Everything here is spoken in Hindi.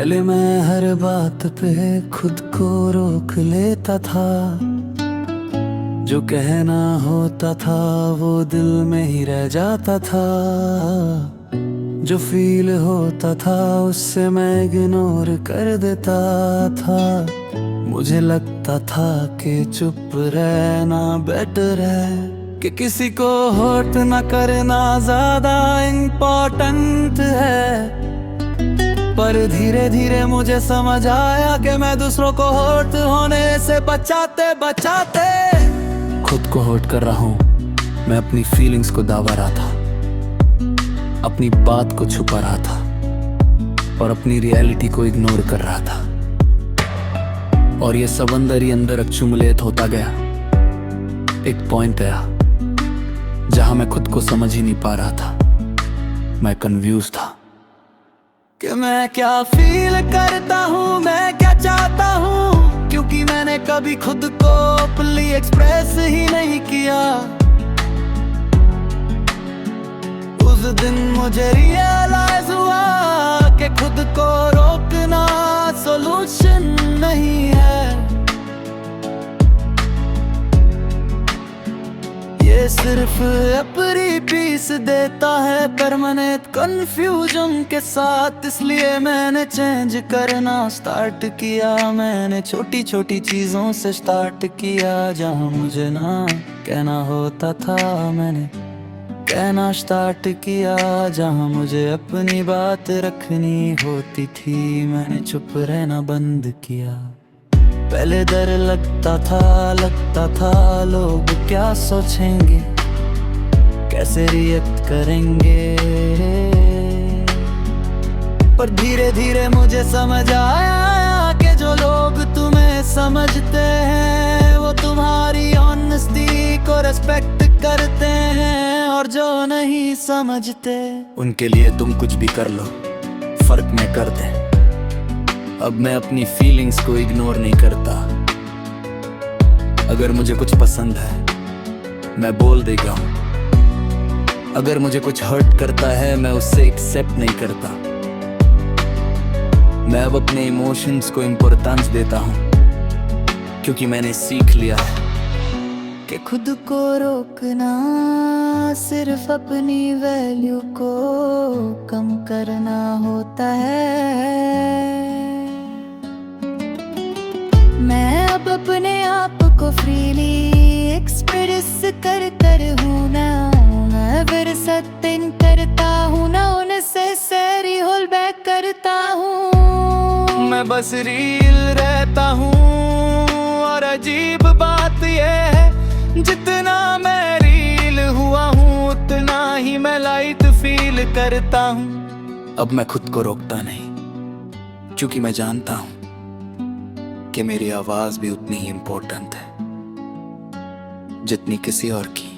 पहले मैं हर बात पे खुद को रोक लेता था, जो कहना होता था वो दिल में ही रह जाता था। जो फील होता था उससे मैं इग्नोर कर देता था। मुझे लगता था कि चुप रहना बेटर है, कि किसी को हर्ट ना करना ज्यादा इम्पोर्टेंट है। पर धीरे धीरे मुझे समझ आया कि मैं दूसरों को हर्ट होने से बचाते बचाते खुद को हर्ट कर रहा हूँ। मैं अपनी फीलिंग्स को दबा रहा था, अपनी बात को छुपा रहा था और अपनी रियलिटी को इग्नोर कर रहा था। और ये सब अंदर ही अंदर एक्युमुलेट होता गया। एक पॉइंट आया जहां मैं खुद को समझ ही नहीं पा रहा था। मैं कंफ्यूज था कि मैं क्या फील करता हूँ, मैं क्या चाहता हूँ, क्योंकि मैंने कभी खुद को ओपनली एक्सप्रेस ही नहीं किया। उस दिन मुझे रियलाइज हुआ कि खुद को रोकना सॉल्यूशन नहीं है। ये सिर्फ अपनी पीस देता है परमानेंट कंफ्यूजन के साथ। इसलिए मैंने चेंज करना स्टार्ट किया। मैंने छोटी छोटी चीजों से स्टार्ट किया। जहां मुझे ना कहना होता था मैंने कहना स्टार्ट किया। जहां मुझे अपनी बात रखनी होती थी मैंने चुप रहना बंद किया। पहले डर लगता था लोग क्या सोचेंगे, कैसे रिएक्ट करेंगे। पर धीरे धीरे मुझे समझ आया कि जो लोग तुम्हें समझते हैं वो तुम्हारी ऑनेस्टी को रेस्पेक्ट करते हैं, और जो नहीं समझते उनके लिए तुम कुछ भी कर लो, फर्क में कर दे। अब मैं अपनी फीलिंग्स को इग्नोर नहीं करता। अगर मुझे कुछ पसंद है मैं बोल देगा हूं। अगर मुझे कुछ हर्ट करता है मैं उससे एक्सेप्ट नहीं करता। मैं अब अपने इमोशंस को इम्पोर्टेंस देता हूं, क्योंकि मैंने सीख लिया है कि खुद को रोकना सिर्फ अपनी वैल्यू को कम करना होता है। मैं अब अपने आप को फ्रीली एक्सप्रेस कर हूँ ना। मैं फिर सत्य करता हूँ ना, उनसे होल्ड बैक करता हूँ। मैं बस रील रहता हूँ और अजीब बात ये है जितना मैं रील हुआ हूँ उतना ही मैं लाइट फील करता हूँ। अब मैं खुद को रोकता नहीं, क्योंकि मैं जानता हूँ कि मेरी आवाज भी उतनी ही इम्पोर्टेंट है जितनी किसी और की।